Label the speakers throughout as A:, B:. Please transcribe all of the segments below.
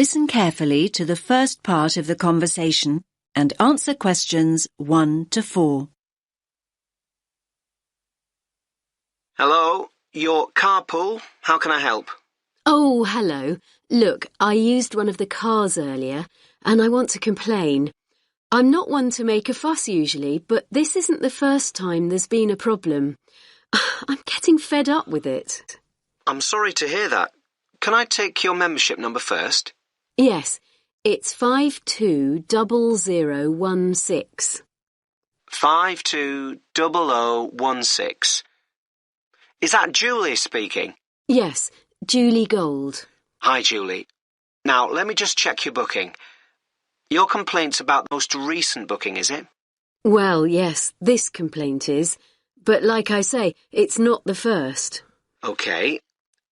A: Listen carefully to the first part of the conversation and answer questions 1 to 4.
B: Hello, your carpool. How can I help?
C: Oh, hello. Look, I used one of the cars earlier, and I want to complain. I'm not one to make a fuss usually, but this isn't the first time there's been a problem. I'm getting fed up with it.
B: I'm sorry to hear that. Can I take your membership number first?
C: Yes, it's 520016.
B: 520016. Is that Julie speaking?
C: Yes, Julie Gold.
B: Hi, Julie. Now, let me just check your booking. Your complaint's about the most recent booking, is it?
C: Well, yes, this complaint is. But like I say, it's not the first.
B: OK.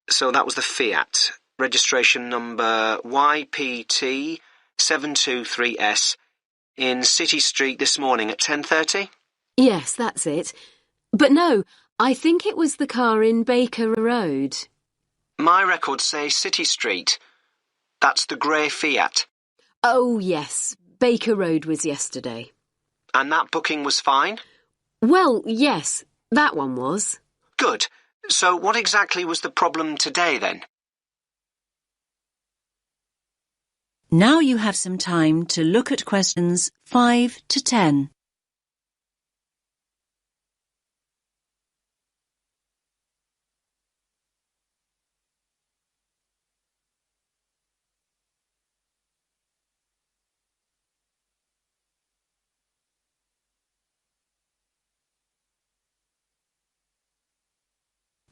B: So that was the Fiat. Registration number YPT723S in City Street this morning at 10:30?
C: Yes, that's it. But no, I think it was the car in Baker Road.
B: My records say City Street. That's the grey Fiat.
C: Oh, yes, Baker Road was yesterday.
B: And that booking was fine?
C: Well, yes, that one was.
B: Good. So what exactly was the problem today, then?
A: Now you have some time to look at questions 5 to 10.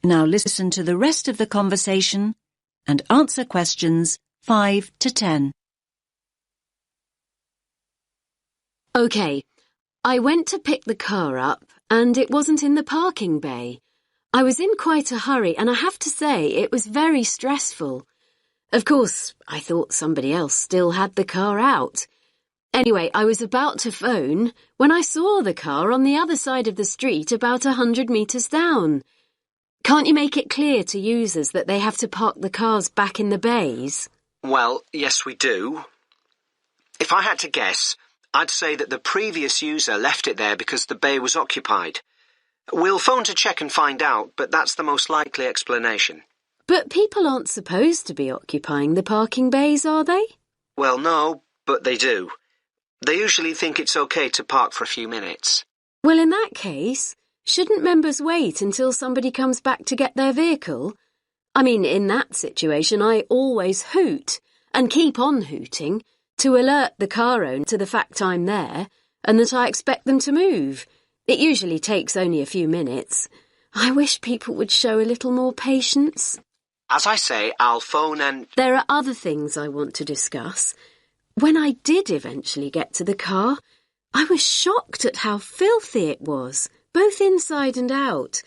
A: Now listen to the rest of the conversation and answer questions 5 to 10.
C: OK, I went to pick the car up and it wasn't in the parking bay. I was in quite a hurry and I have to say it was very stressful. Of course, I thought somebody else still had the car out. Anyway, I was about to phone when I saw the car on the other side of the street about 100 metres down. Can't you make it clear to users that they have to park the cars back in the bays?
B: Well, yes, we do. If I had to guess, I'd say that the previous user left it there because the bay was occupied. We'll phone to check and find out, but that's the most likely explanation.
C: But people aren't supposed to be occupying the parking bays, are they?
B: Well, no, but they do. They usually think it's okay to park for a few minutes.
C: Well, in that case, shouldn't members wait until somebody comes back to get their vehicle? I mean, in that situation, I always hoot and keep on hooting to alert the car owner to the fact I'm there and that I expect them to move. It usually takes only a few minutes. I wish people would show a little more patience.
B: As I say, I'll phone and...
C: There are other things I want to discuss. When I did eventually get to the car, I was shocked at how filthy it was, both inside and out.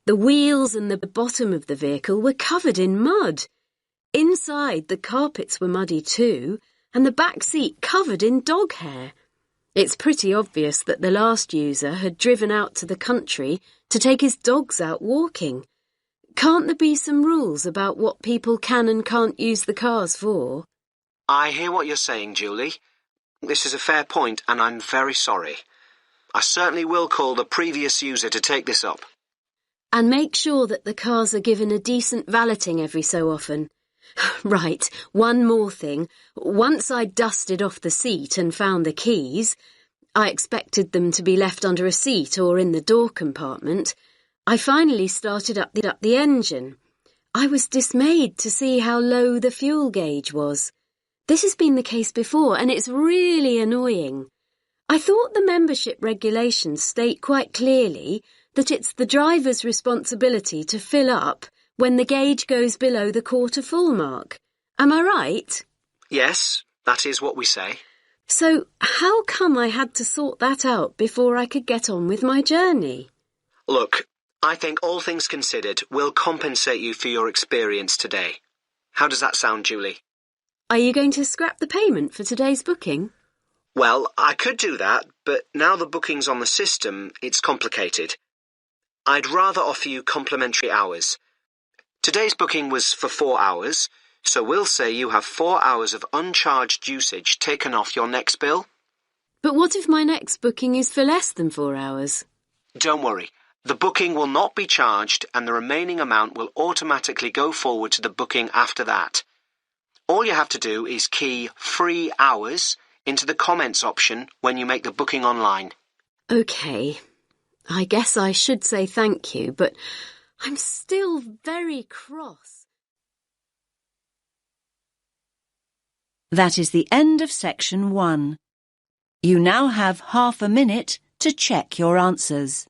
C: The wheels and the bottom of the vehicle were covered in mud. Inside, the carpets were muddy too, and the back seat covered in dog hair. It's pretty obvious that the last user had driven out to the country to take his dogs out walking. Can't there be some rules about what people can and can't use the cars for?
B: I hear what you're saying, Julie. This is a fair point, and I'm very sorry. I certainly will call the previous user to take this up.
C: And make sure that the cars are given a decent valeting every so often. Right, one more thing. Once I'd dusted off the seat and found the keys, I expected them to be left under a seat or in the door compartment, I finally started up the engine. I was dismayed to see how low the fuel gauge was. This has been the case before, and it's really annoying. I thought the membership regulations state quite clearly that it's the driver's responsibility to fill up when the gauge goes below the quarter full mark. Am I right?
B: Yes, that is what we say.
C: So how come I had to sort that out before I could get on with my journey?
B: Look, I think all things considered, we'll compensate you for your experience today. How does that sound, Julie?
C: Are you going to scrap the payment for today's booking?
B: Well, I could do that, but now the booking's on the system, it's complicated. I'd rather offer you complimentary hours. Today's booking was for 4 hours, So we'll say you have 4 hours of uncharged usage taken off your next bill.
C: But what if my next booking is for less than 4 hours?
B: Don't worry. The booking will not be charged and the remaining amount will automatically go forward to the booking after that. All you have to do is key free hours into the comments option when you make the booking online.
C: OK. I guess I should say thank you, but I'm still very cross.
A: That is the end of section 1. You now have half a minute to check your answers.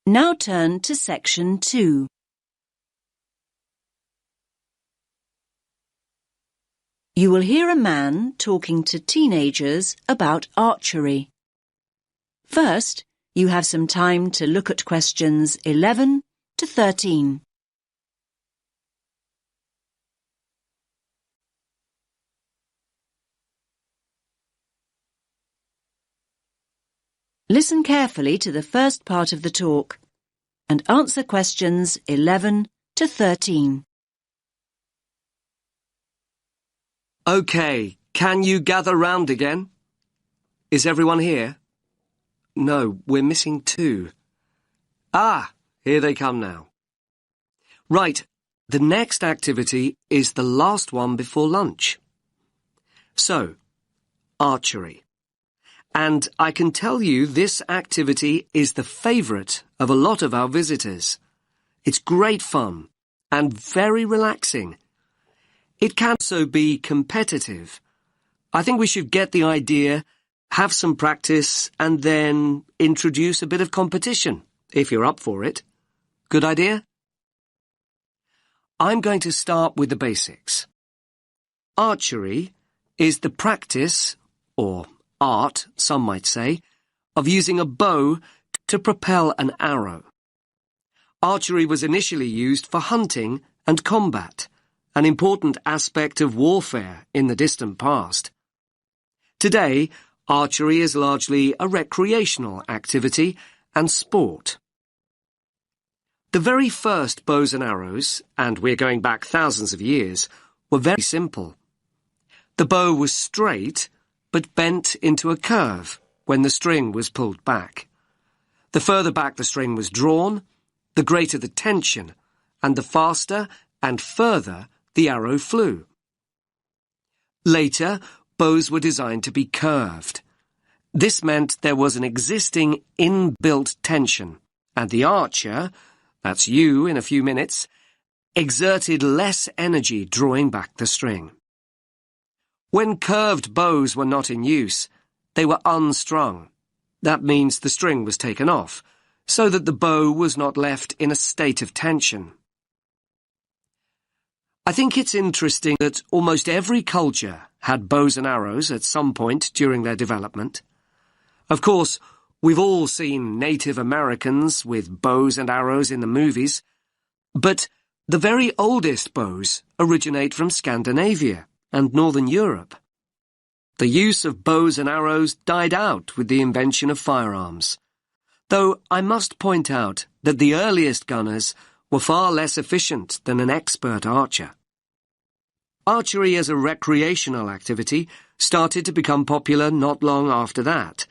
A: Now turn to section 2. You will hear a man talking to teenagers about archery. First, you have some time to look at questions 11 to 13. Listen carefully to the first part of the talk and answer questions 11 to 13.
D: OK, can you gather round again? Is everyone here? No, we're missing 2. Ah, here they come now. Right, the next activity is the last one before lunch. So, archery. And I can tell you this activity is the favourite of a lot of our visitors. It's great fun and very relaxing. It can also be competitive. I think we should get the idea, have some practice, and then introduce a bit of competition, if you're up for it. Good idea? I'm going to start with the basics. Archery is the practice, or art, some might say, of using a bow to propel an arrow. Archery was initially used for hunting and combat, an important aspect of warfare in the distant past. Today, archery is largely a recreational activity and sport. The very first bows and arrows, and we're going back thousands of years, were very simple. The bow was straight, but bent into a curve when the string was pulled back. The further back the string was drawn, the greater the tension, and the faster and further the arrow flew. Later, bows were designed to be curved. This meant there was an existing inbuilt tension, and the archer, that's you in a few minutes, exerted less energy drawing back the string. When curved bows were not in use, they were unstrung. That means the string was taken off, so that the bow was not left in a state of tension. I think it's interesting that almost every culture had bows and arrows at some point during their development. Of course, we've all seen Native Americans with bows and arrows in the movies, but the very oldest bows originate from Scandinavia and Northern Europe. The use of bows and arrows died out with the invention of firearms, though I must point out that the earliest gunners were far less efficient than an expert archer. Archery as a recreational activity started to become popular not long after that.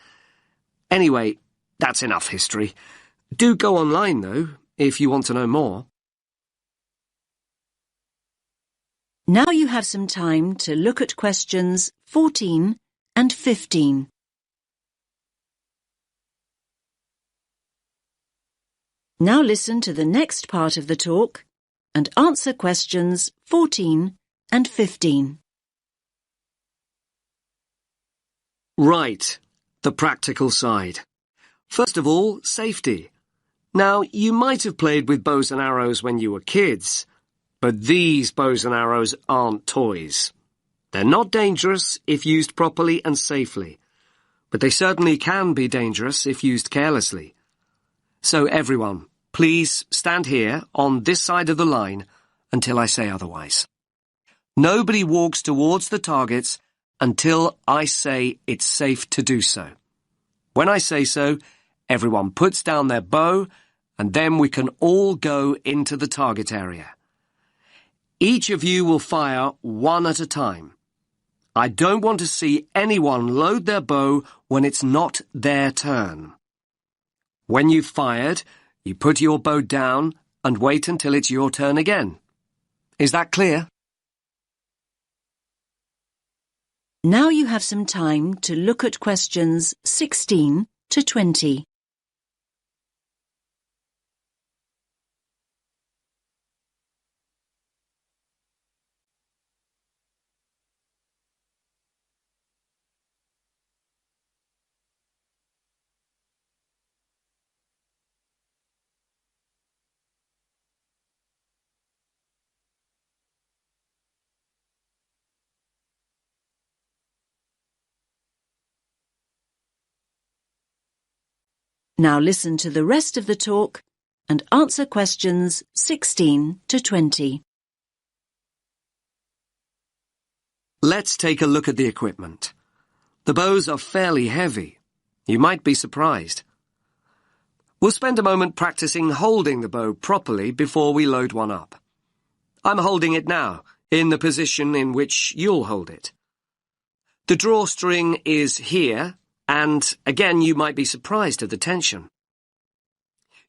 D: Anyway, that's enough history. Do go online, though, if you want to know more.
A: Now you have some time to look at questions 14 and 15. Now listen to the next part of the talk and answer questions 14 and 15.
D: Right, the practical side. First of all, safety. Now, you might have played with bows and arrows when you were kids, but these bows and arrows aren't toys. They're not dangerous if used properly and safely. but they certainly can be dangerous if used carelessly. So everyone, please stand here on this side of the line until I say otherwise. Nobody walks towards the targets until I say it's safe to do so. When I say so, everyone puts down their bow, and then we can all go into the target area. Each of you will fire one at a time. I don't want to see anyone load their bow when it's not their turn. When you've fired, you put your bow down and wait until it's your turn again. Is that clear?
A: Now you have some time to look at questions 16 to 20. Now listen to the rest of the talk and answer questions 16 to 20.
D: Let's take a look at the equipment. The bows are fairly heavy. You might be surprised. We'll spend a moment practicing holding the bow properly before we load one up. I'm holding it now, in the position in which you'll hold it. The drawstring is here, and again you might be surprised at the tension.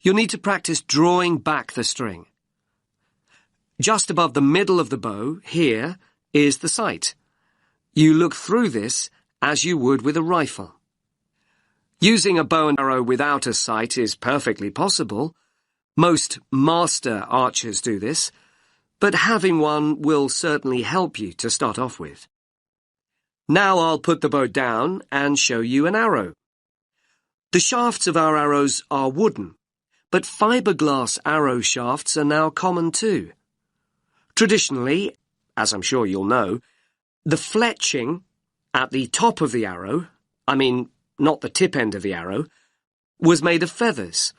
D: You'll need to practice drawing back the string. Just above the middle of the bow, here, is the sight. You look through this as you would with a rifle. Using a bow and arrow without a sight is perfectly possible. Most master archers do this, but having one will certainly help you to start off with. Now I'll put the bow down and show you an arrow. The shafts of our arrows are wooden, but fiberglass arrow shafts are now common too. Traditionally, as I'm sure you'll know, the fletching at the top of the arrow, not the tip end of the arrow, was made of feathers.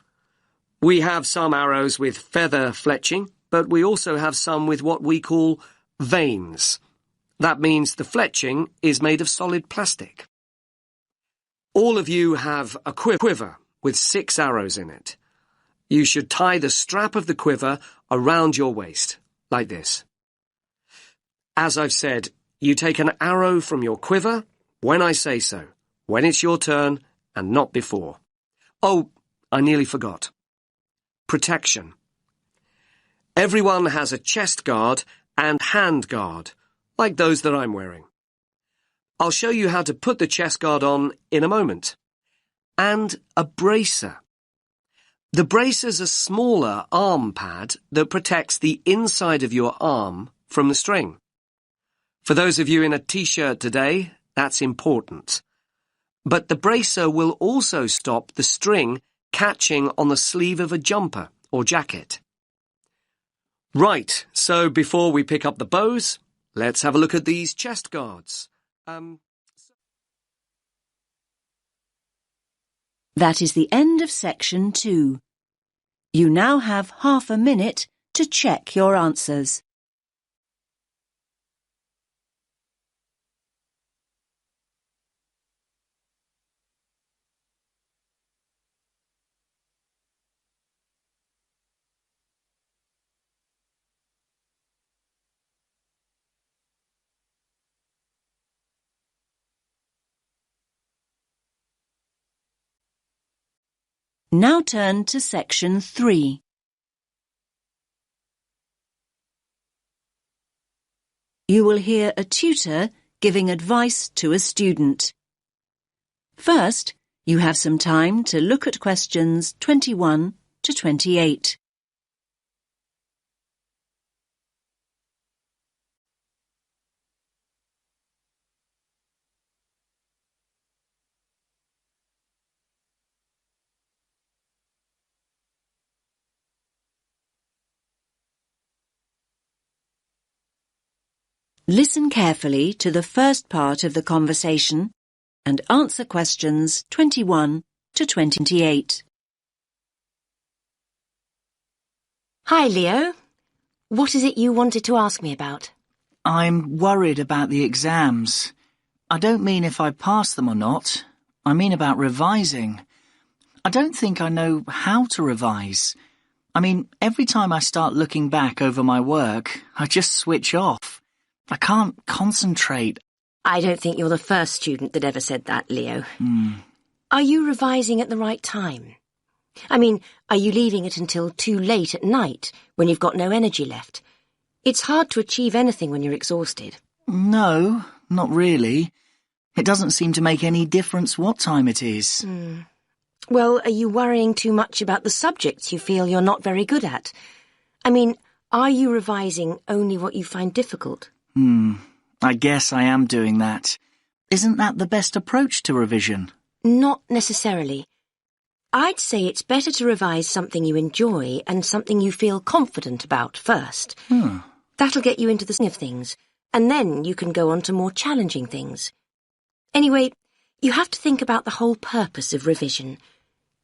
D: We have some arrows with feather fletching, but we also have some with what we call vanes. That means the fletching is made of solid plastic. All of you have a quiver with 6 arrows in it. You should tie the strap of the quiver around your waist, like this. As I've said, you take an arrow from your quiver when I say so, when it's your turn and not before. Oh, I nearly forgot. Protection. Everyone has a chest guard and hand guard, like those that I'm wearing. I'll show you how to put the chest guard on in a moment. And a bracer. The bracer's a smaller arm pad that protects the inside of your arm from the string. For those of you in a t-shirt today, that's important. But the bracer will also stop the string catching on the sleeve of a jumper or jacket. Right, so before we pick up the bows, let's have a look at these chest guards.
A: That is the end of section 2. You now have half a minute to check your answers. Now turn to section 3. You will hear a tutor giving advice to a student. First, you have some time to look at questions 21 to 28. Listen carefully to the first part of the conversation and answer questions 21 to 28.
C: Hi, Leo. What is it you wanted to ask me about?
E: I'm worried about the exams. I don't mean if I pass them or not. I mean about revising. I don't think I know how to revise. I mean, every time I start looking back over my work, I just switch off. I can't concentrate.
C: I don't think you're the first student that ever said that, Leo.
E: Hmm.
C: Are you revising at the right time? I mean, are you leaving it until too late at night when you've got no energy left? It's hard to achieve anything when you're exhausted.
E: No, not really. It doesn't seem to make any difference what time it is.
C: Well, are you worrying too much about the subjects you feel you're not very good at? I mean, are you revising only what you find difficult?
E: I guess I am doing that. Isn't that the best approach to revision?
C: Not necessarily. I'd say it's better to revise something you enjoy and something you feel confident about first. That'll get you into the swing of things, and then you can go on to more challenging things. Anyway, you have to think about the whole purpose of revision.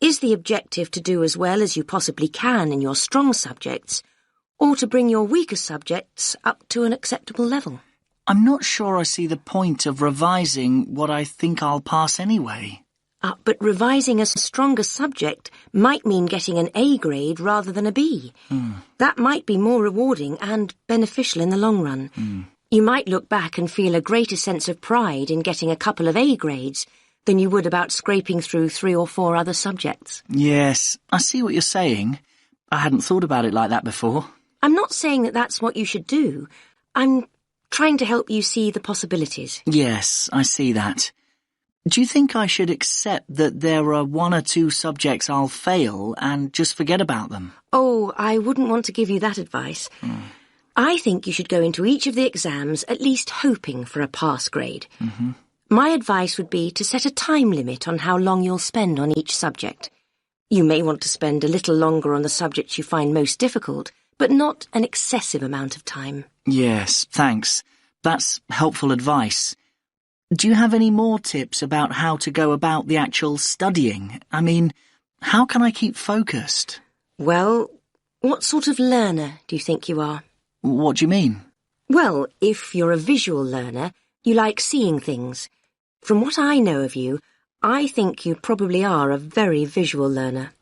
C: Is the objective to do as well as you possibly can in your strong subjects, or to bring your weaker subjects up to an acceptable level?
E: I'm not sure I see the point of revising what I think I'll pass anyway.
C: But revising a stronger subject might mean getting an A grade rather than a B. That might be more rewarding and beneficial in the long run. You might look back and feel a greater sense of pride in getting a couple of A grades than you would about scraping through 3 or 4 other subjects.
E: Yes, I see what you're saying. I hadn't thought about it like that before.
C: I'm not saying that that's what you should do. I'm trying to help you see the possibilities.
E: Yes, I see that. Do you think I should accept that there are 1 or 2 subjects I'll fail and just forget about them?
C: Oh, I wouldn't want to give you that advice. I think you should go into each of the exams at least hoping for a pass grade. My advice would be to set a time limit on how long you'll spend on each subject. You may want to spend a little longer on the subjects you find most difficult, but not an excessive amount of time.
E: Yes, thanks. That's helpful advice. Do you have any more tips about how to go about the actual studying? I mean, how can I keep focused?
C: Well, what sort of learner do you think you are?
E: What do you mean?
C: Well, if you're a visual learner, you like seeing things. From what I know of you, I think you probably are a very visual learner.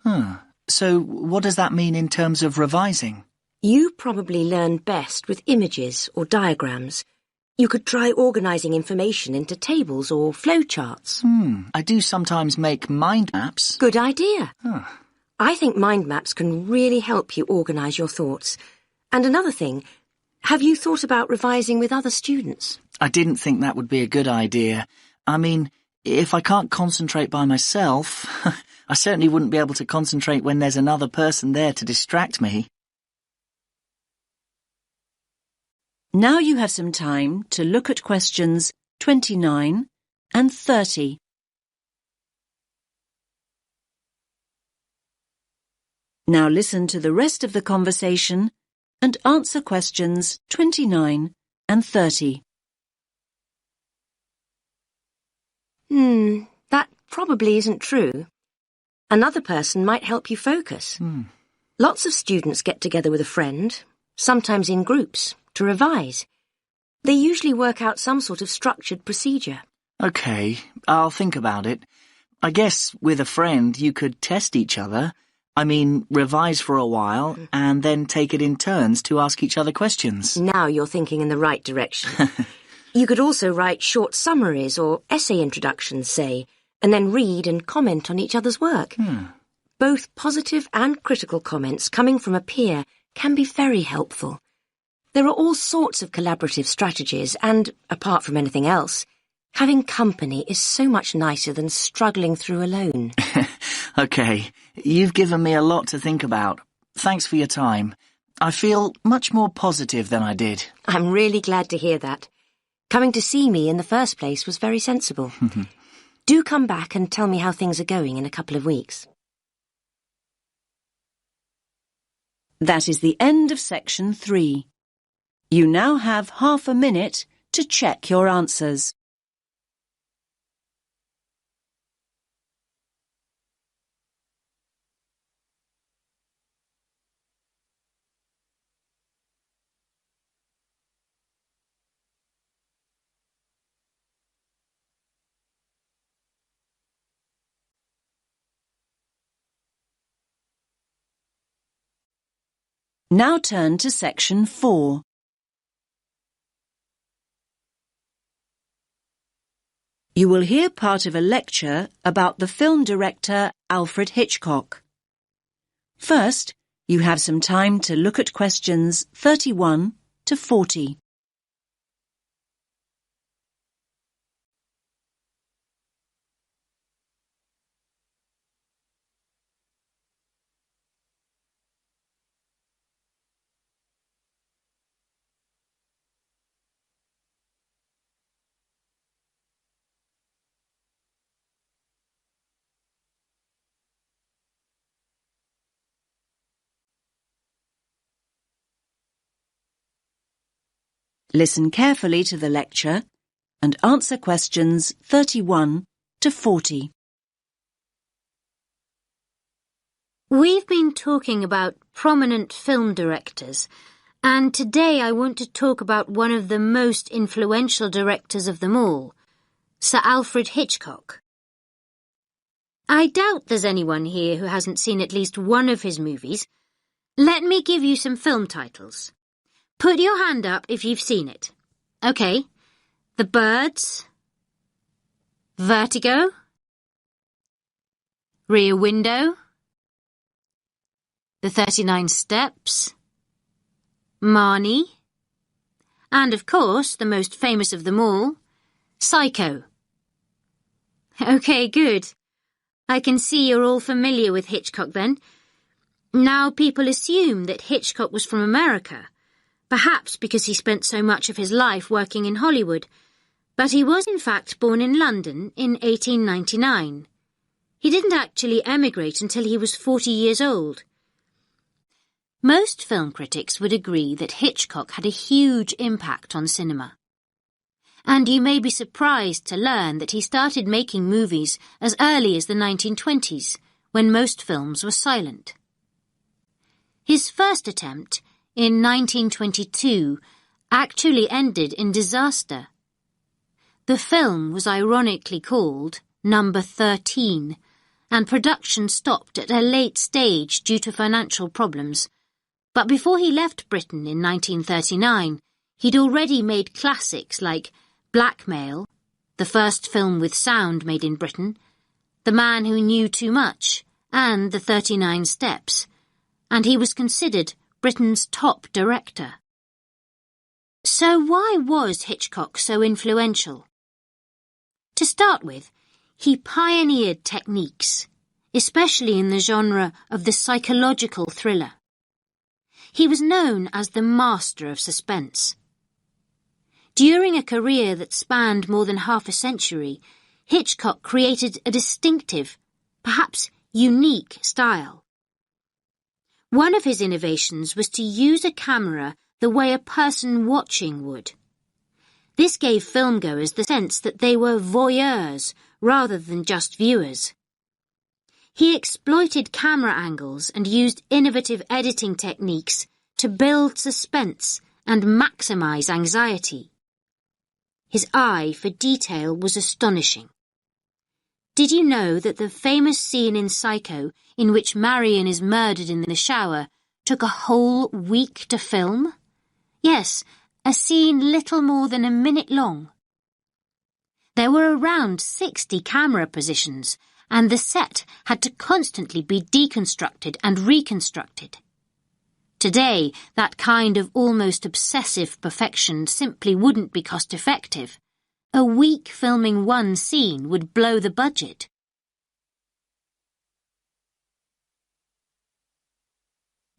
E: So what does that mean in terms of revising?
C: You probably learn best with images or diagrams. You could try organising information into tables or flowcharts.
E: I do sometimes make mind maps.
C: Good idea. I think mind maps can really help you organise your thoughts. And another thing, have you thought about revising with other students?
E: I didn't think that would be a good idea. I mean, if I can't concentrate by myself, I certainly wouldn't be able to concentrate when there's another person there to distract me.
A: Now you have some time to look at questions 29 and 30. Now listen to the rest of the conversation and answer questions 29 and 30.
C: That probably isn't true. Another person might help you focus. Lots of students get together with a friend, sometimes in groups, to revise. They usually work out some sort of structured procedure.
E: OK, I'll think about it. I guess with a friend you could test each other. I mean, revise for a while and then take it in turns to ask each other questions.
C: Now you're thinking in the right direction. You could also write short summaries or essay introductions, say, and then read and comment on each other's work. Both positive and critical comments coming from a peer can be very helpful. There are all sorts of collaborative strategies and, apart from anything else, having company is so much nicer than struggling through alone.
E: OK, you've given me a lot to think about. Thanks for your time. I feel much more positive than I did.
C: I'm really glad to hear that. Coming to see me in the first place was very sensible. Do come back and tell me how things are going in a couple of weeks.
A: That is the end of section 3. You now have half a minute to check your answers. Now turn to section 4. You will hear part of a lecture about the film director Alfred Hitchcock. First, you have some time to look at questions 31 to 40. Listen carefully to the lecture and answer questions 31 to 40.
C: We've been talking about prominent film directors, and today I want to talk about one of the most influential directors of them all, Sir Alfred Hitchcock. I doubt there's anyone here who hasn't seen at least one of his movies. Let me give you some film titles. Put your hand up if you've seen it. OK. The Birds. Vertigo. Rear Window. The 39 Steps. Marnie. And, of course, the most famous of them all, Psycho. OK, good. I can see you're all familiar with Hitchcock then. Now people assume that Hitchcock was from America, perhaps because he spent so much of his life working in Hollywood, but he was in fact born in London in 1899. He didn't actually emigrate until he was 40 years old. Most film critics would agree that Hitchcock had a huge impact on cinema. And you may be surprised to learn that he started making movies as early as the 1920s, when most films were silent. His first attempt, in 1922, actually ended in disaster. The film was ironically called Number 13, and production stopped at a late stage due to financial problems. But before he left Britain in 1939, he'd already made classics like Blackmail, the first film with sound made in Britain, The Man Who Knew Too Much, and The 39 Steps, and he was considered Britain's top director. So why was Hitchcock so influential? To start with, he pioneered techniques, especially in the genre of the psychological thriller. He was known as the master of suspense. During a career that spanned more than half a century, Hitchcock created a distinctive, perhaps unique style. One of his innovations was to use a camera the way a person watching would. This gave filmgoers the sense that they were voyeurs rather than just viewers. He exploited camera angles and used innovative editing techniques to build suspense and maximize anxiety. His eye for detail was astonishing. Did you know that the famous scene in Psycho, in which Marion is murdered in the shower, took a whole week to film? Yes, a scene little more than a minute long. There were around 60 camera positions, and the set had to constantly be deconstructed and reconstructed. Today, that kind of almost obsessive perfection simply wouldn't be cost-effective. A week filming one scene would blow the budget.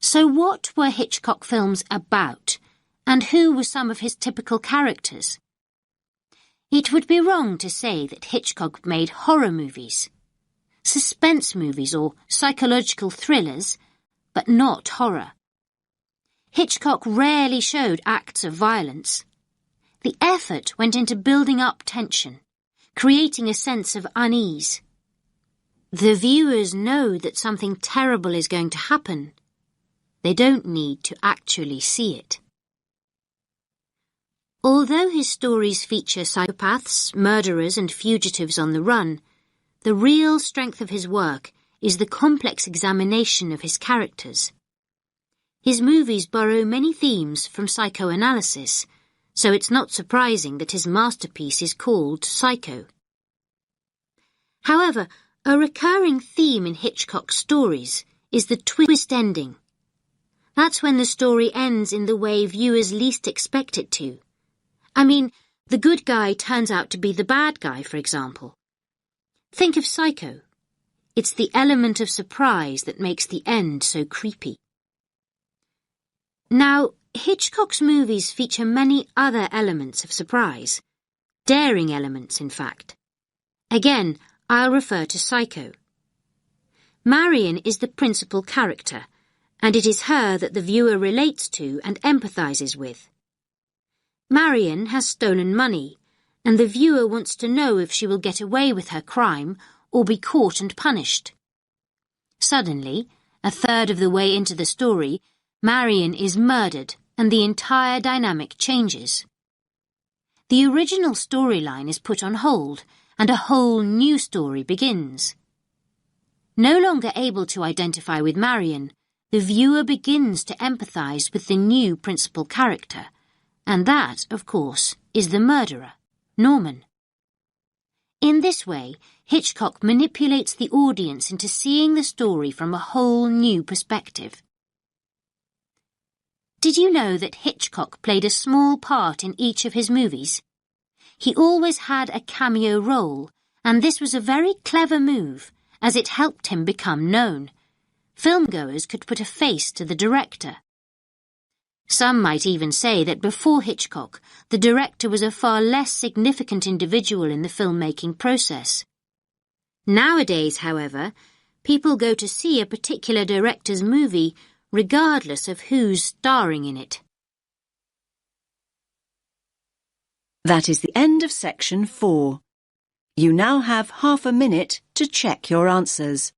C: So what were Hitchcock films about, and who were some of his typical characters? It would be wrong to say that Hitchcock made horror movies, suspense movies or psychological thrillers, but not horror. Hitchcock rarely showed acts of violence. The effort went into building up tension, creating a sense of unease. The viewers know that something terrible is going to happen. They don't need to actually see it. Although his stories feature psychopaths, murderers and fugitives on the run, the real strength of his work is the complex examination of his characters.
F: His movies borrow many themes from psychoanalysis, so it's not surprising that his masterpiece is called Psycho. However, a recurring theme in Hitchcock's stories is the twist ending. That's when the story ends in the way viewers least expect it to. I mean, the good guy turns out to be the bad guy, for example. Think of Psycho. It's the element of surprise that makes the end so creepy. Now, Hitchcock's movies feature many other elements of surprise. Daring elements, in fact. Again, I'll refer to Psycho. Marion is the principal character, and it is her that the viewer relates to and empathizes with. Marion has stolen money, and the viewer wants to know if she will get away with her crime or be caught and punished. Suddenly, a third of the way into the story, Marion is murdered and the entire dynamic changes. The original storyline is put on hold and a whole new story begins. No longer able to identify with Marion, the viewer begins to empathize with the new principal character, and that, of course, is the murderer, Norman. In this way, Hitchcock manipulates the audience into seeing the story from a whole new perspective. Did you know that Hitchcock played a small part in each of his movies? He always had a cameo role, and this was a very clever move, as it helped him become known. Filmgoers could put a face to the director. Some might even say that before Hitchcock, the director was a far less significant individual in the filmmaking process. Nowadays, however, people go to see a particular director's movie regardless of who's starring in it.
A: That is the end of section 4. You now have half a minute to check your answers.